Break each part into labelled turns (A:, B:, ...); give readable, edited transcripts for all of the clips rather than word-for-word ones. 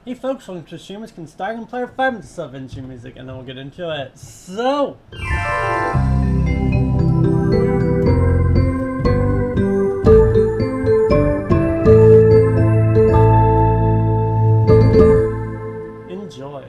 A: Hey folks, welcome to Streamers Can Start and Play 5 minutes of intro music, and then we'll get into it. So, enjoy.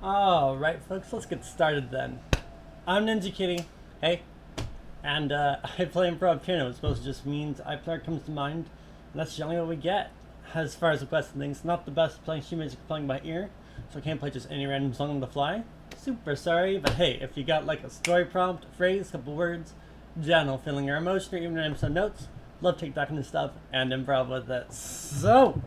A: Alright, folks, let's get started then. I'm Ninja Kitty, hey, and I play improv piano, which most just means I play what comes to mind, and that's generally what we get. As far as requests and things, not the best playing sheet music playing by ear, so I can't play just any random song on the fly. Super sorry, but hey, if you got like a story prompt, a phrase, a couple words, general feeling or emotion, or even random some notes, love to take that kind of stuff and improv with it. So,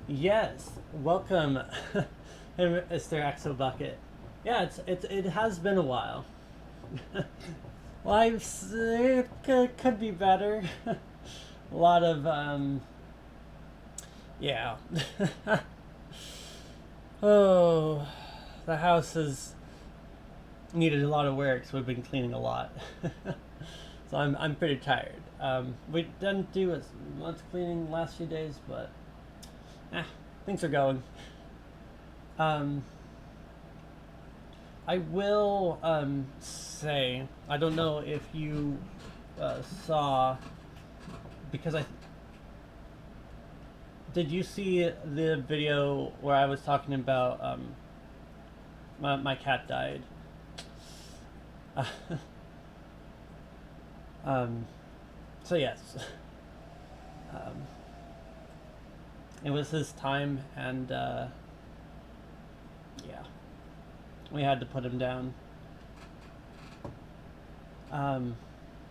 A: yes, welcome, Mr. Axel Bucket. Yeah, it has been a while. Life's it could be better. A lot of yeah. Oh, the house has needed a lot of work, so we've been cleaning a lot. So I'm pretty tired. We didn't do as much cleaning the last few days, but things are going. I will say, I don't know if you saw, because did you see the video where I was talking about my cat died? So yes, it was his time, and yeah, we had to put him down.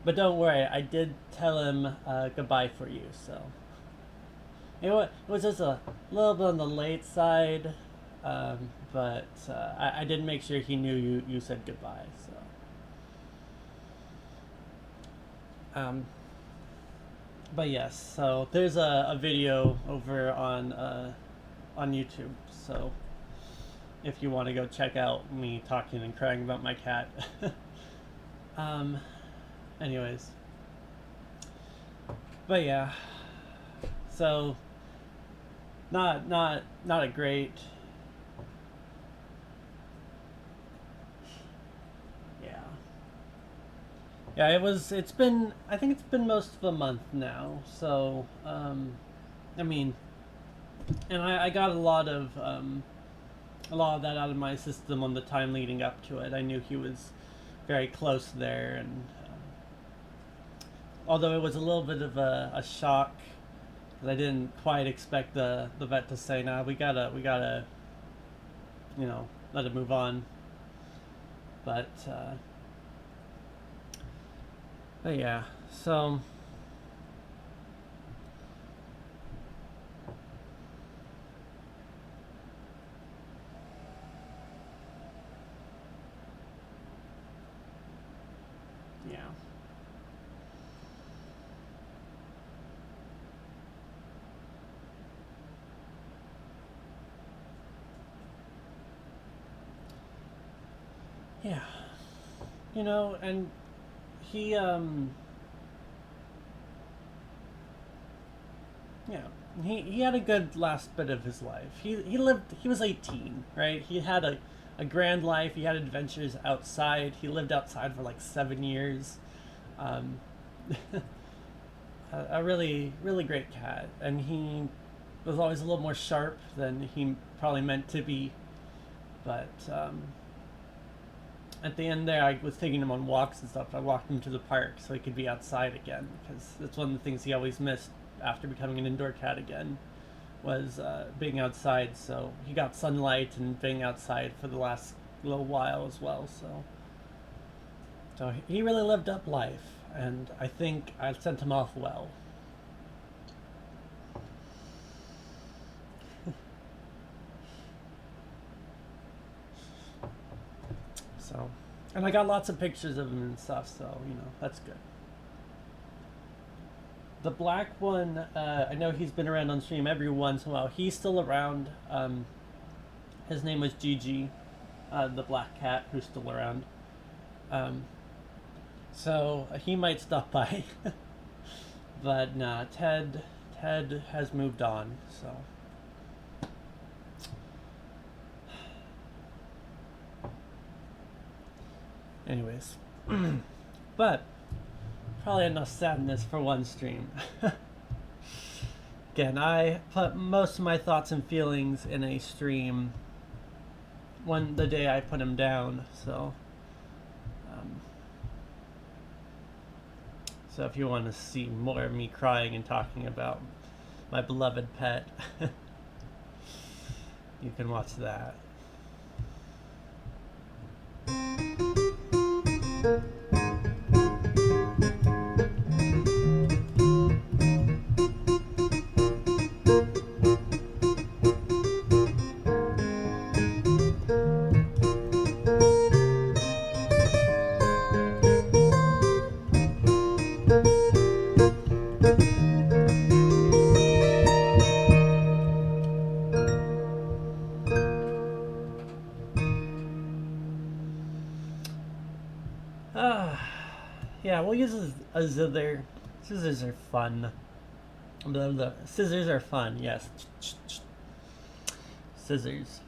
A: But don't worry, I did tell him goodbye for you, so it was just a little bit on the late side, but I did make sure he knew you said goodbye, so. But yes, so there's a video over on YouTube, so if you want to go check out me talking and crying about my cat. Anyways, but yeah, so not a great, yeah, it's been, I think it's been most of a month now, so I mean, and I got a lot of that out of my system on the time leading up to it. I knew he was very close there, and although it was a little bit of a shock, because I didn't quite expect the vet to say, "Nah, we gotta, let it move on." But yeah, so yeah. Yeah. And he yeah, he had a good last bit of his life. He was 18, right? He had a grand life. He had adventures outside. He lived outside for like 7 years. Um, a really, really great cat, and he was always a little more sharp than he probably meant to be. But at the end there, I was taking him on walks and stuff. I walked him to the park so he could be outside again, because that's one of the things he always missed after becoming an indoor cat again, was being outside. So he got sunlight and being outside for the last little while as well. So he really lived up life, and I think I sent him off well. So, and I got lots of pictures of him and stuff, so that's good. The black one, I know he's been around on stream every once in a while. He's still around. His name was Gigi, the black cat who's still around. So he might stop by. But nah, Ted has moved on, so. Anyways, but probably enough sadness for one stream. Again, I put most of my thoughts and feelings in a stream the day I put them down, so so if you want to see more of me crying and talking about my beloved pet, you can watch that. Yeah, we'll use a zither. Scissors are fun. Scissors are fun, yes. Scissors.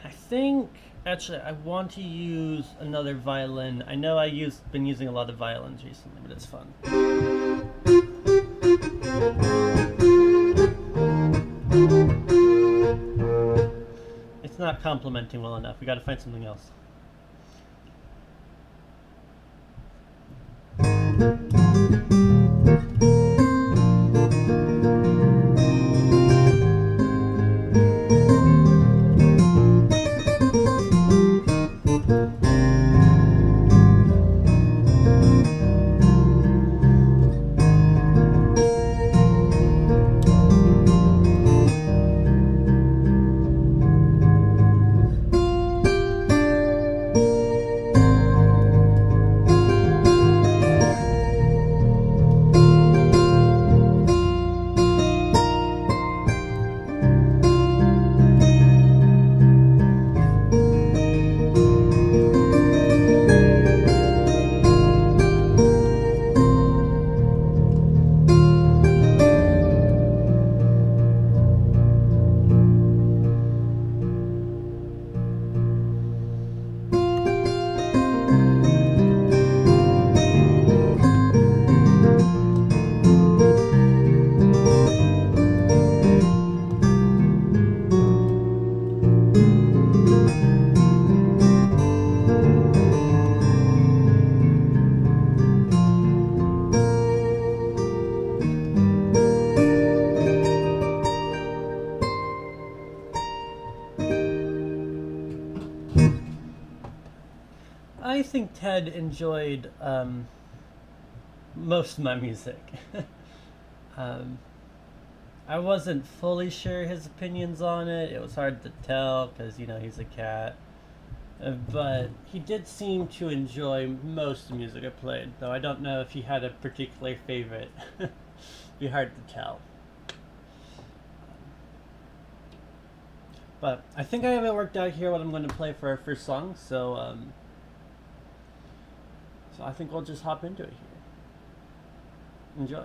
A: I think, actually, I want to use another violin. I know been using a lot of violins recently, but it's fun. It's not complementing well enough. We gotta find something else. I think Ted enjoyed most of my music. I wasn't fully sure his opinions on it. It was hard to tell because, he's a cat. But he did seem to enjoy most of the music I played, though I don't know if he had a particular favorite. Be hard to tell. But I think I have it worked out here what I'm going to play for our first song, so I think we'll just hop into it here. Enjoy.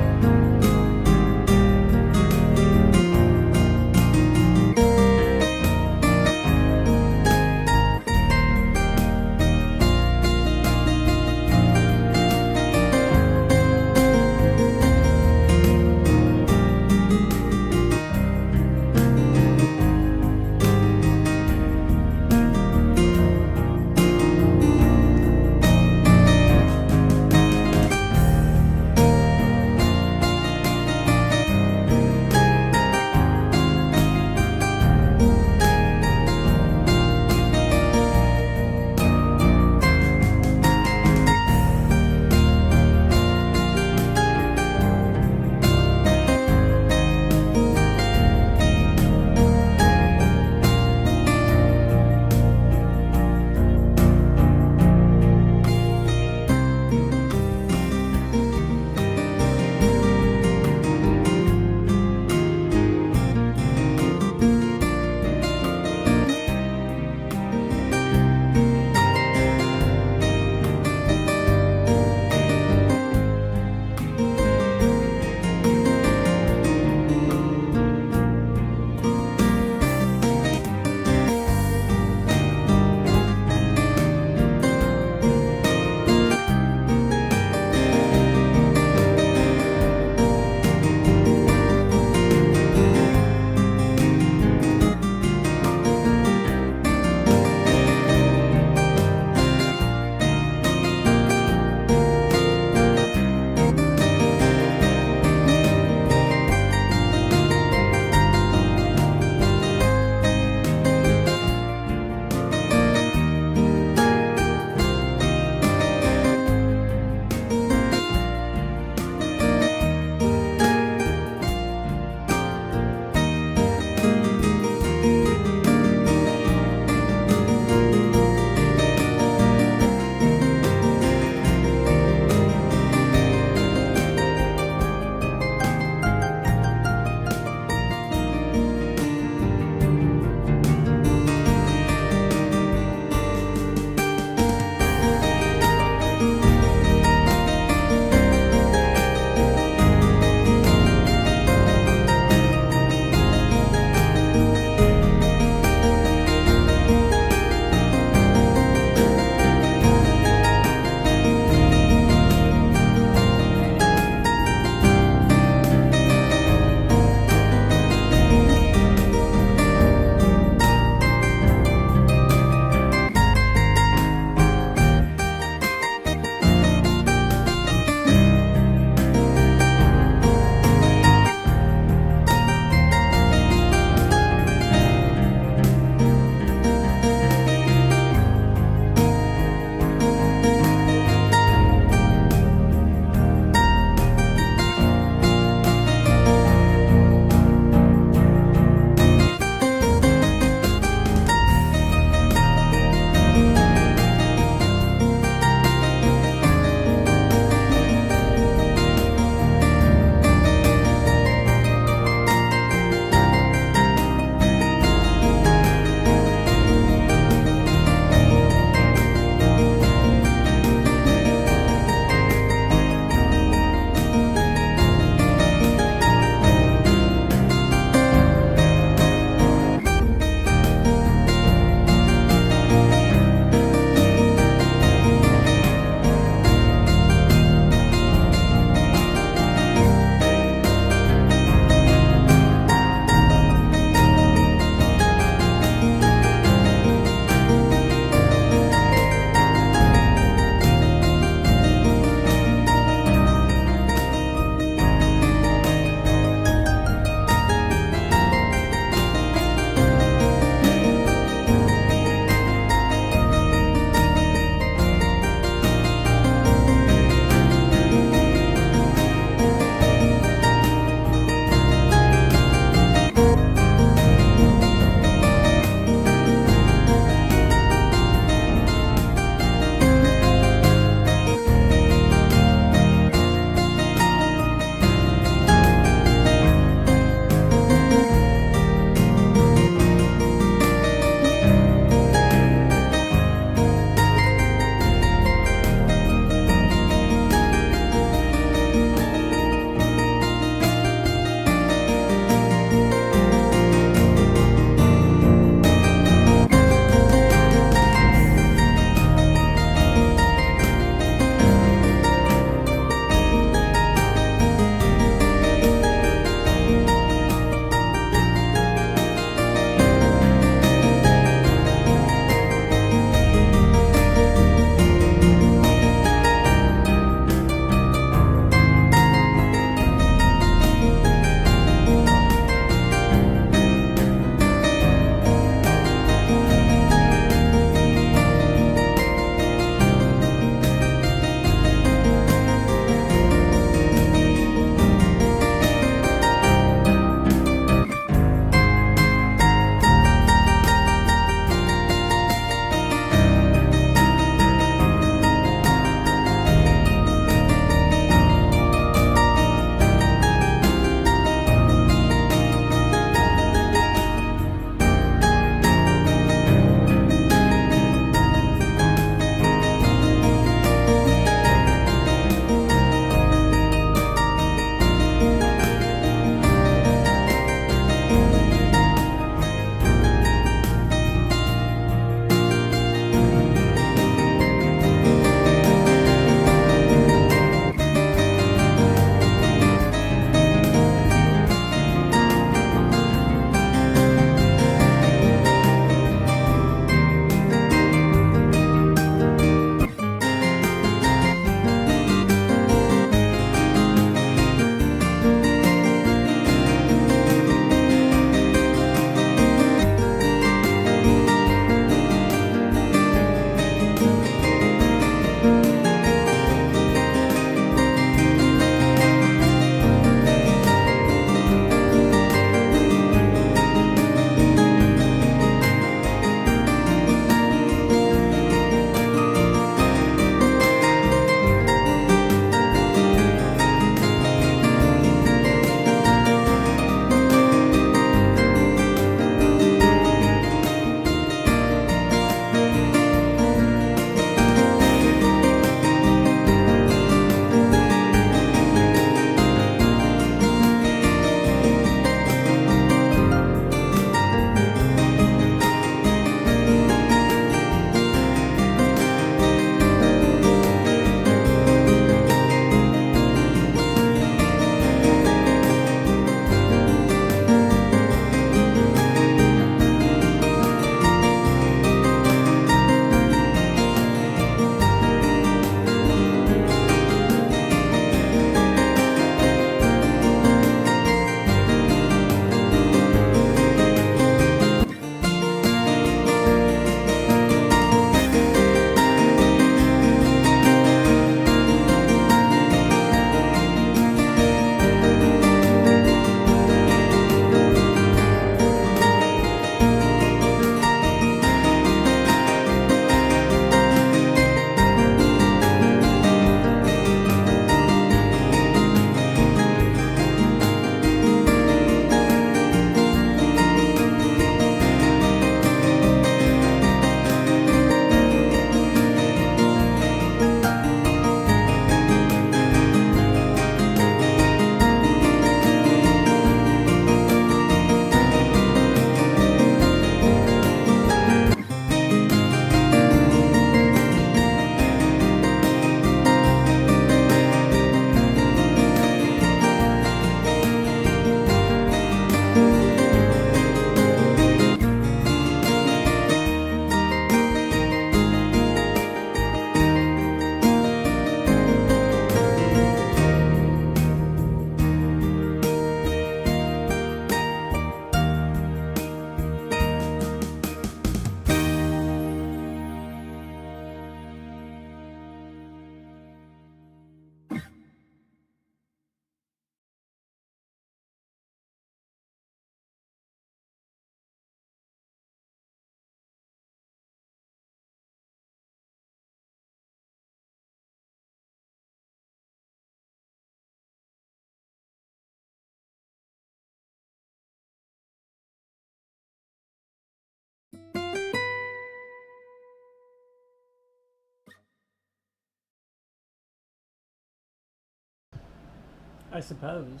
A: I suppose.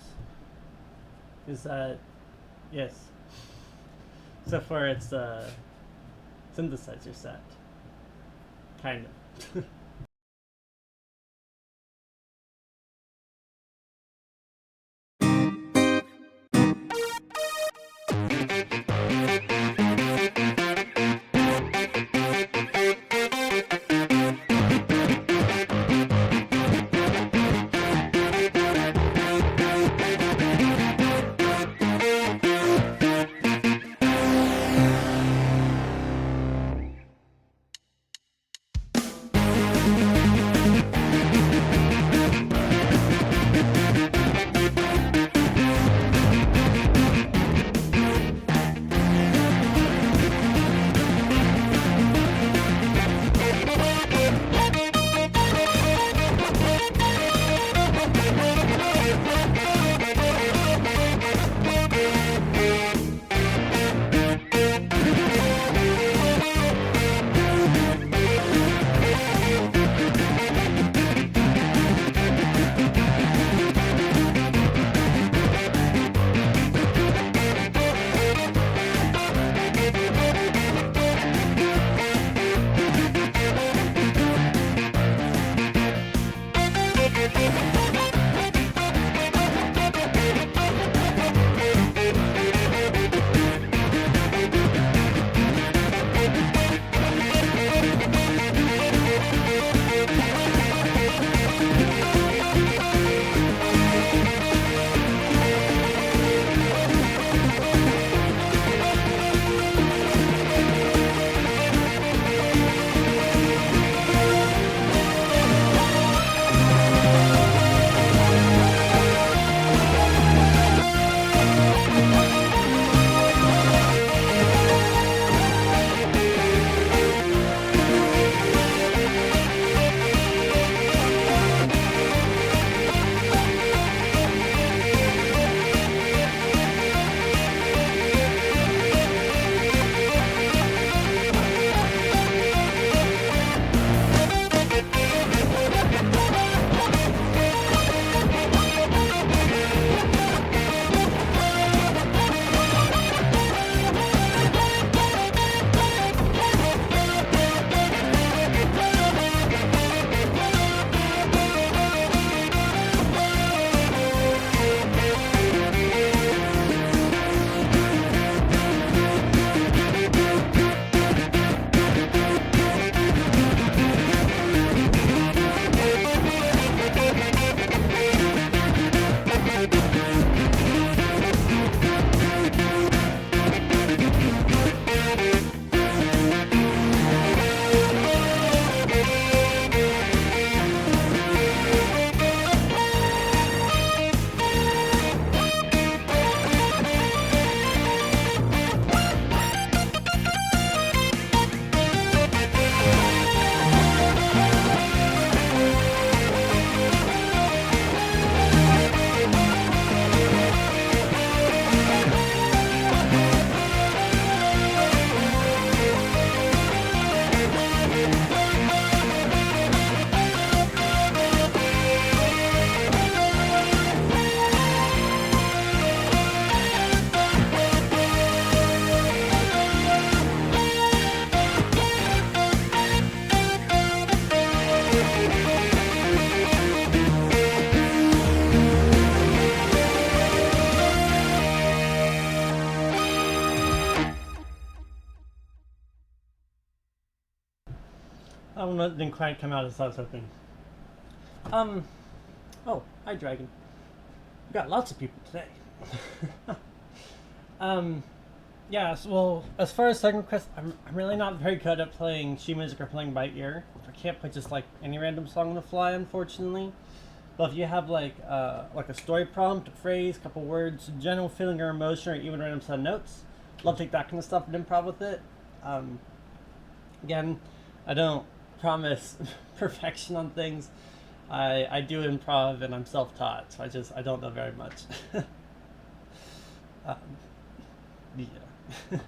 A: Is that yes? So far, it's a synthesizer set, kind of. Oh, no, it didn't quite come out as I was hoping. Um, oh, hi, Dragon. We got lots of people today. um, yeah, so, well, as far as second request, I'm really not very good at playing sheet music or playing by ear. I can't play just like any random song on the fly, unfortunately. But if you have like a story prompt, a phrase, a couple words, general feeling or emotion, or even random set of notes, love to take that kind of stuff and improv with it. Um, Again, I don't promise perfection on things. I do improv and I'm self-taught, so I don't know very much. um, yeah.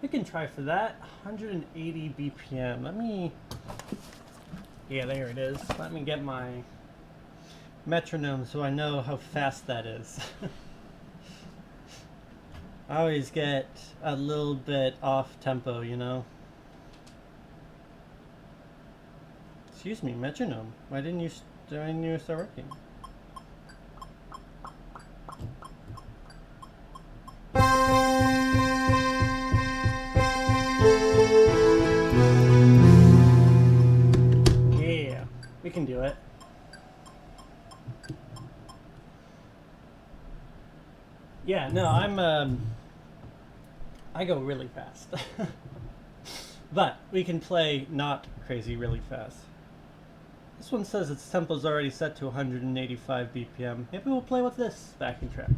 A: can try for that. 180 BPM. Let me. Yeah, there it is. Let me get my metronome so I know how fast that is. I always get a little bit off tempo, you know? Excuse me, metronome. Why didn't you start working? Yeah, we can do it. Yeah, no, I go really fast. But we can play not crazy really fast. This one says its tempo's already set to 185 BPM. Maybe we'll play with this backing track.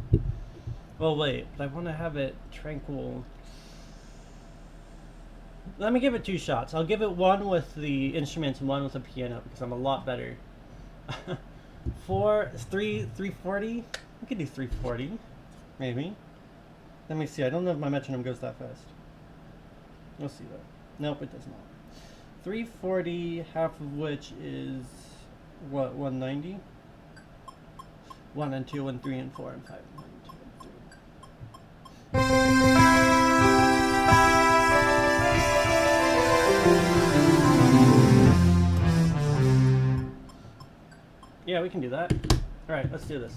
A: Well, wait, but I want to have it tranquil. Let me give it 2 shots. I'll give it one with the instruments and one with the piano because I'm a lot better. 340? We could do 340, maybe. Let me see. I don't know if my metronome goes that fast. We'll see though. Nope, it does not. 340, half of which is what, 190? 1 and 2 and 3 and 4 and 5 and 1 and 2 and 3. Yeah, we can do that. Alright, let's do this.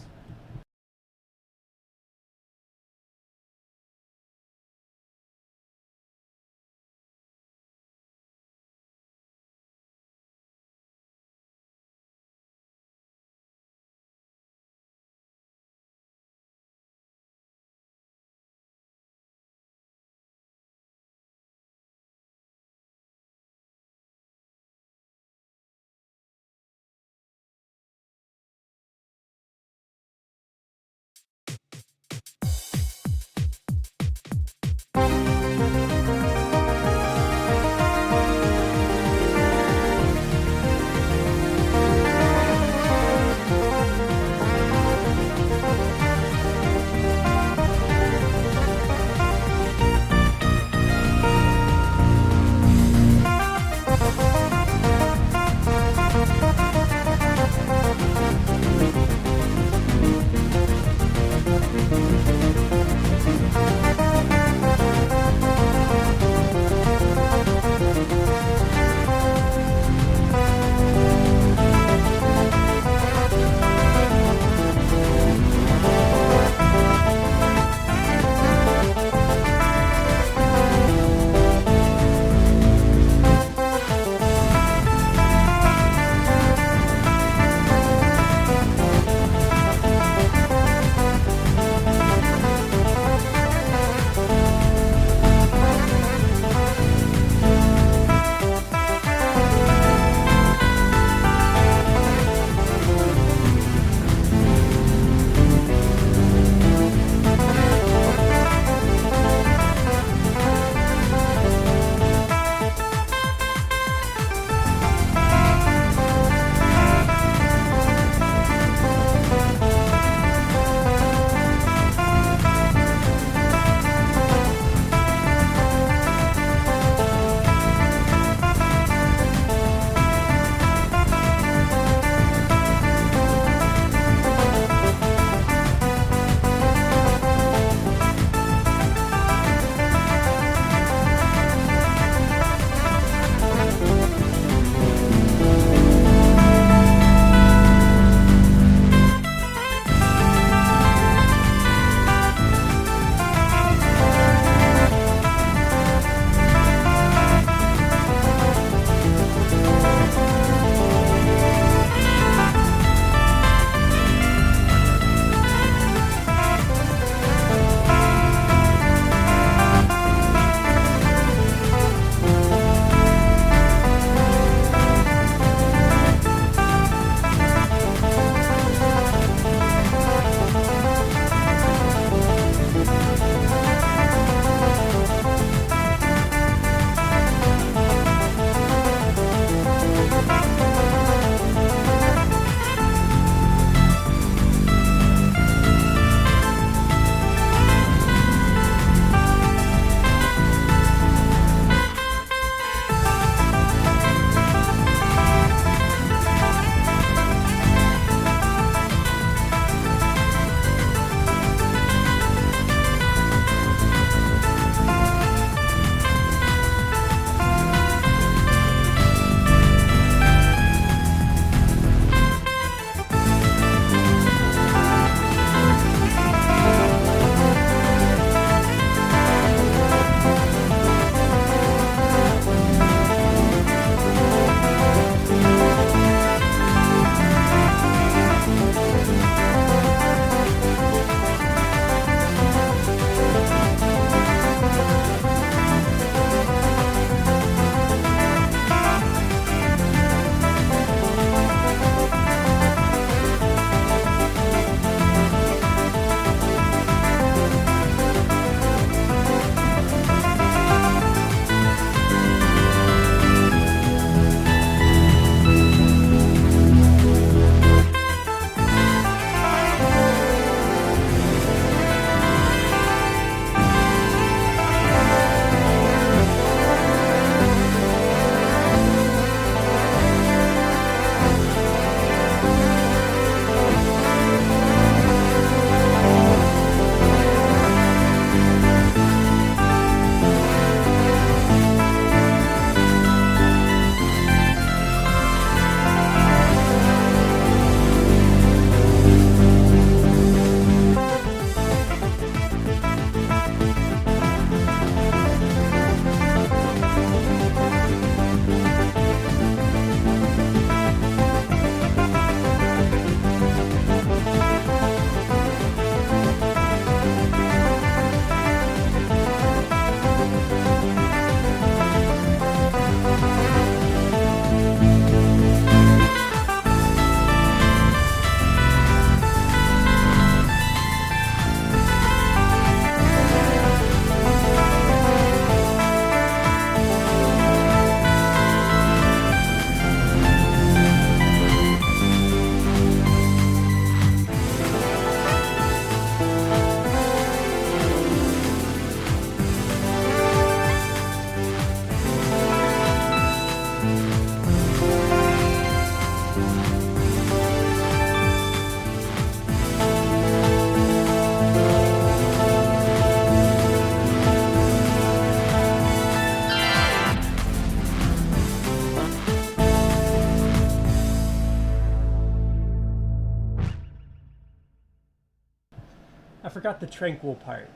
A: forgot the tranquil part.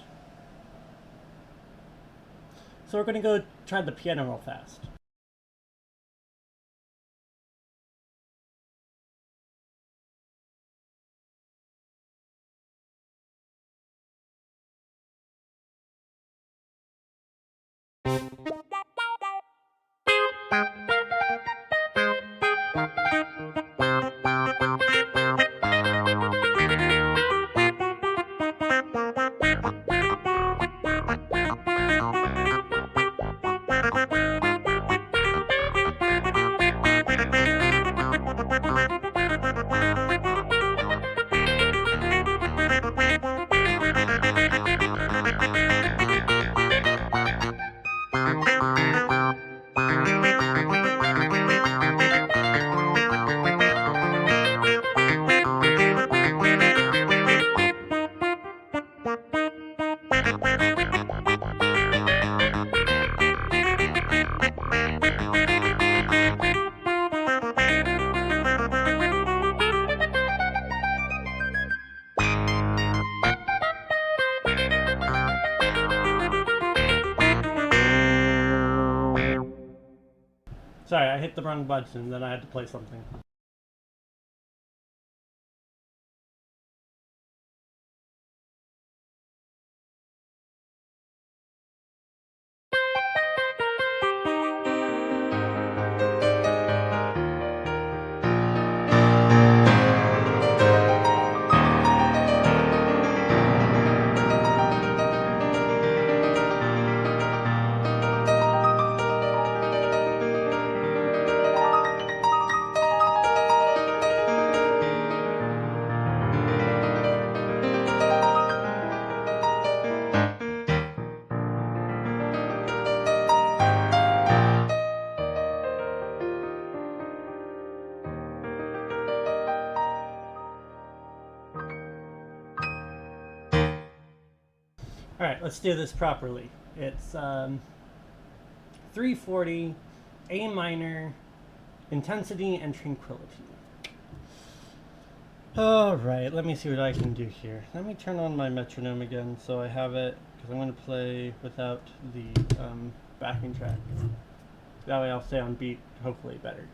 A: So we're gonna go try the piano real fast. Sorry, I hit the wrong button and then I had to play something. All right, let's do this properly. It's 340, A minor, intensity and tranquility. All right, let me see what I can do here. Let me turn on my metronome again so I have it, because I'm going to play without the backing track. That way I'll stay on beat, hopefully better.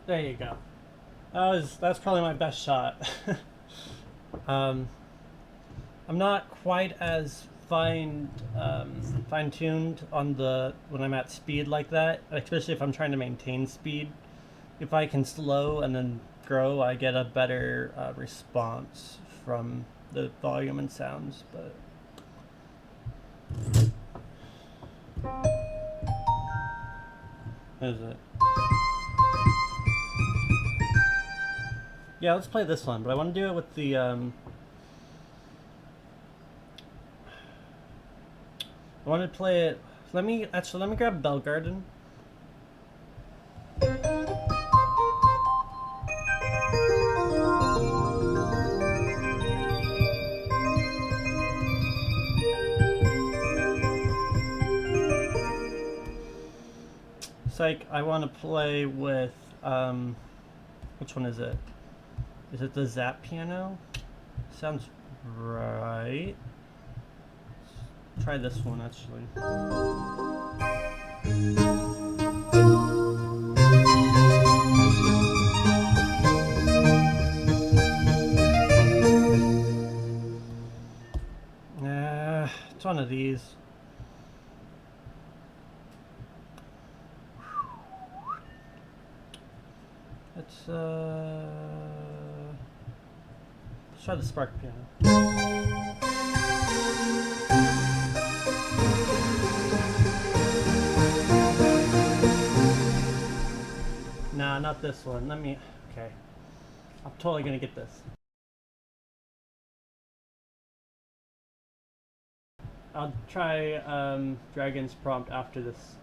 A: There you go. That's probably my best shot. um, I'm not quite as fine tuned on the when I'm at speed like that, especially if I'm trying to maintain speed. If I can slow and then grow, I get a better response from the volume and sounds. But what is it? Yeah, let's play this one, but I want to do it with the I want to play it. Let me grab Bell Garden. Psych, I want to play with which one is it? Is it the Zap piano? Sounds right. Let's try this one actually. It's one of these. Let's try the Spark piano. Nah, not this one. Okay. I'm totally gonna get this. I'll try Dragon's Prompt after this.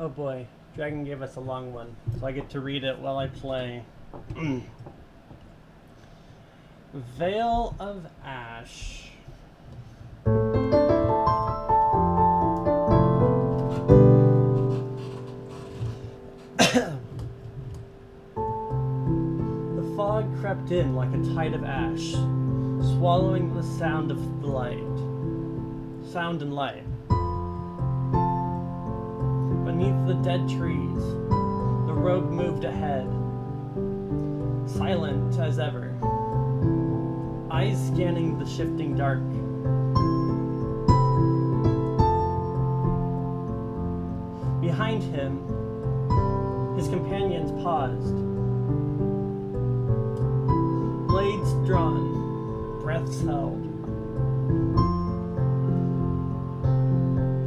A: Oh boy, Dragon gave us a long one, so I get to read it while I play. Veil of Ash. The fog crept in like a tide of ash, swallowing the sound of the light. Sound and light. Beneath the dead trees, the rogue moved ahead, silent as ever, eyes scanning the shifting dark. Behind him, his companions paused, blades drawn, breaths held.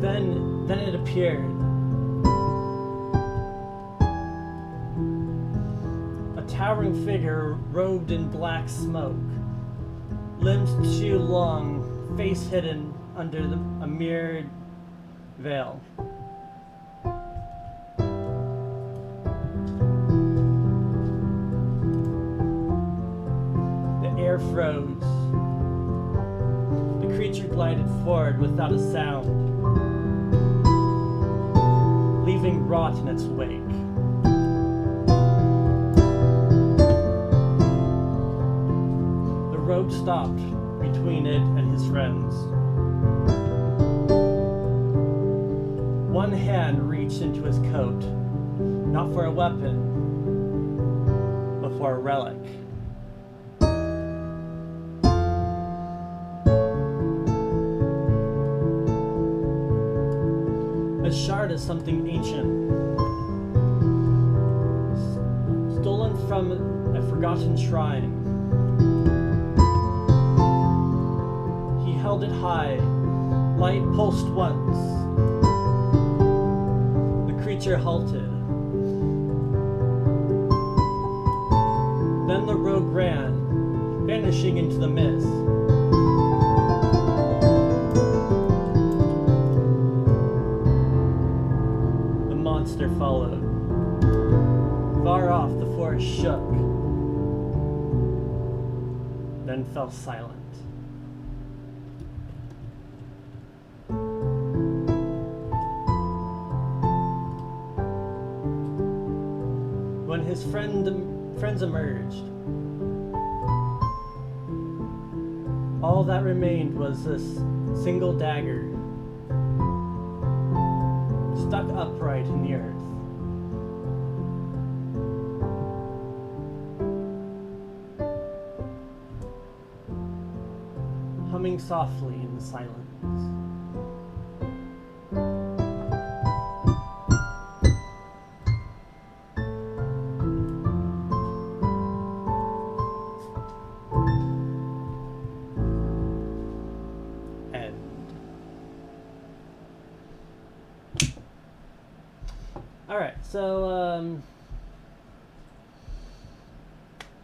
A: Then it appeared. A towering figure robed in black smoke, limbs too long, face hidden under a mirrored veil. The air froze. The creature glided forward without a sound, leaving rot in its wake. The rogue stopped between it and his friends. One hand reached into his coat, not for a weapon, but for a relic. A shard of something ancient, stolen from a forgotten shrine. He held it high, light pulsed once. The creature halted. Then the rogue ran, vanishing into the mist. Monster followed. Far off, the forest shook, then fell silent. When his friends emerged, all that remained was this single dagger, stuck upright in the earth. Humming softly in the silence. Alright, so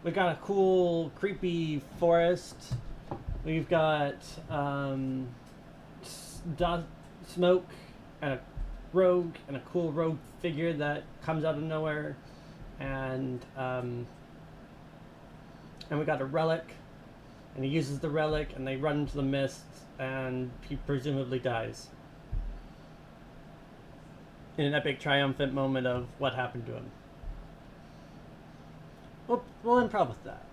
A: we got a cool, creepy forest. We've got smoke and a rogue and a cool rogue figure that comes out of nowhere, and we got a relic, and he uses the relic, and they run into the mist, and he presumably dies in an epic triumphant moment of what happened to him. We'll improv with that.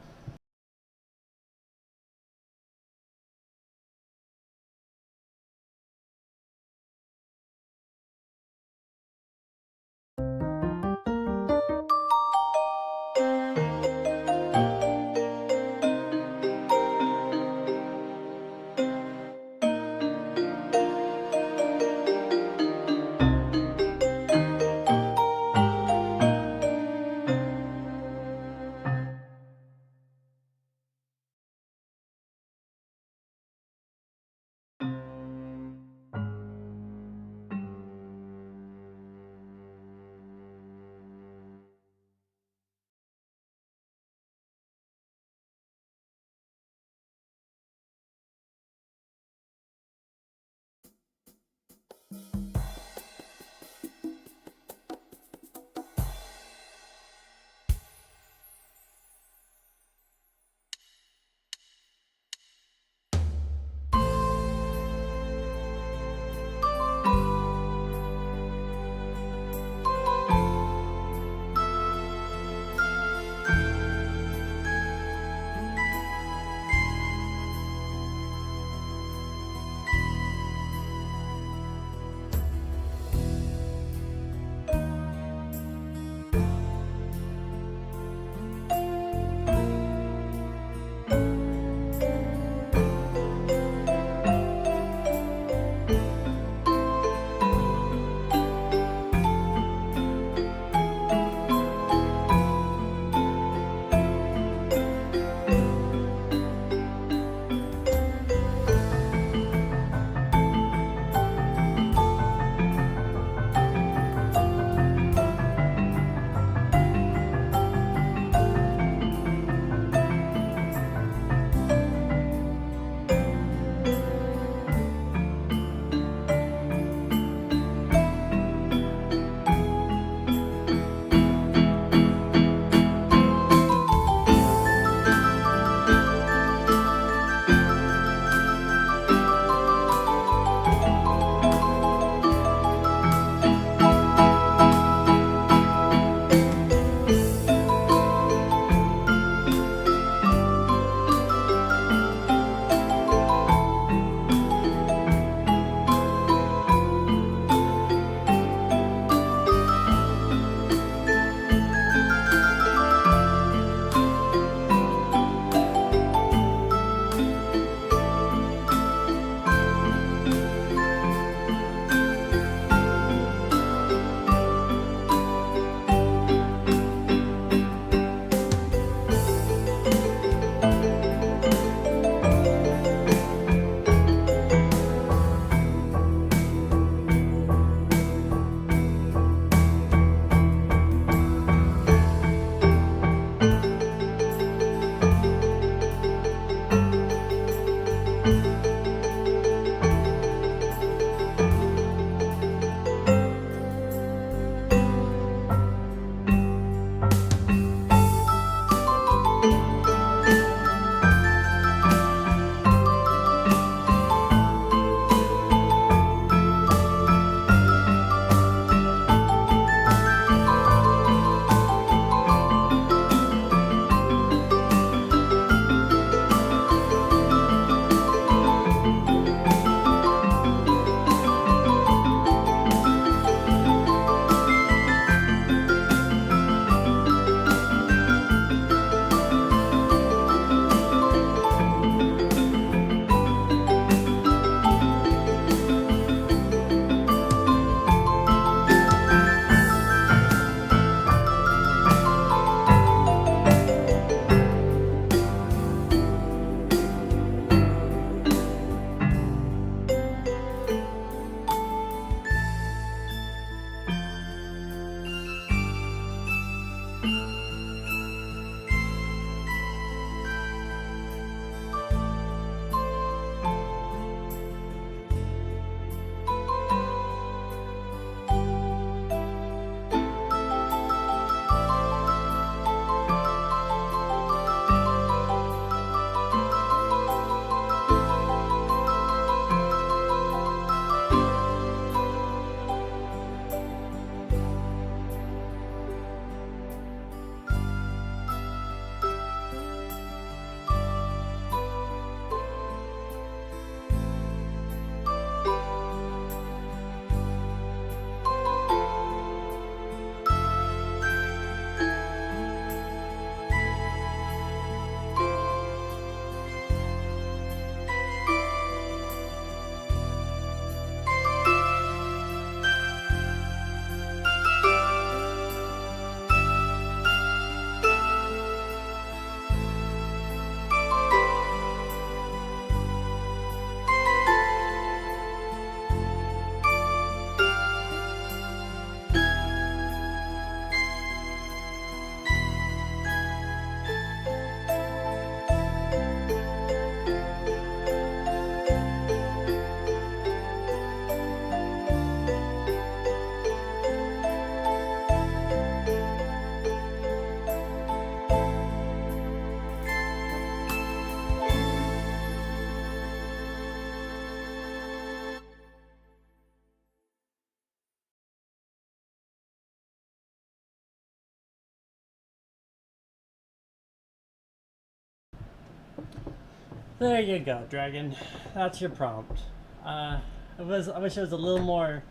A: There you go, Dragon. That's your prompt. I wish it was a little more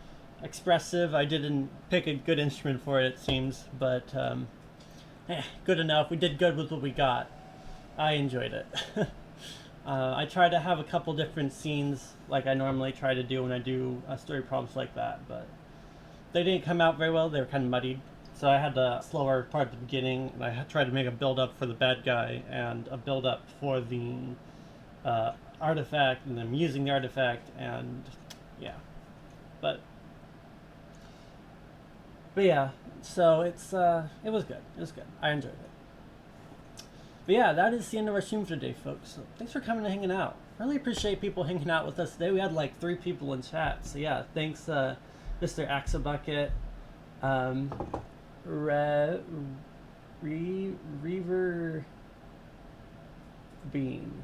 A: expressive. I didn't pick a good instrument for it, it seems, but good enough. We did good with what we got. I enjoyed it. I try to have a couple different scenes like I normally try to do when I do story prompts like that, but they didn't come out very well. They were kind of muddied. So I had a slower part at the beginning, and I tried to make a build-up for the bad guy and a build-up for the artifact, and then using the artifact, and yeah. But yeah, so it was good. It was good. I enjoyed it. But yeah, that is the end of our stream for today, folks. So thanks for coming and hanging out. Really appreciate people hanging out with us today. We had like 3 people in chat. So yeah, thanks, Mr. Axabucket, Reaver Bean.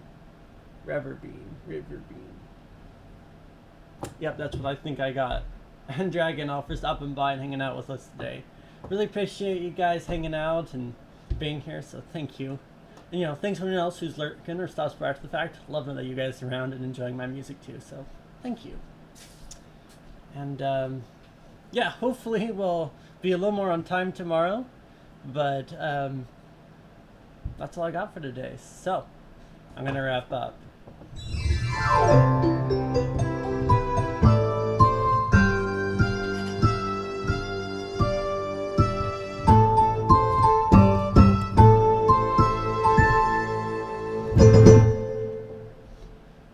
A: Yep, that's what I think I got. And Dragon all for stopping by and hanging out with us today. Really appreciate you guys hanging out and being here, so thank you. And thanks to anyone else who's lurking or stops by after the fact. Love that you guys are around and enjoying my music too, so thank you. And yeah, hopefully we'll be a little more on time tomorrow, but that's all I got for today. So I'm gonna wrap up.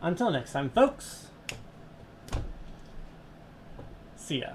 A: Until next time, folks. See ya.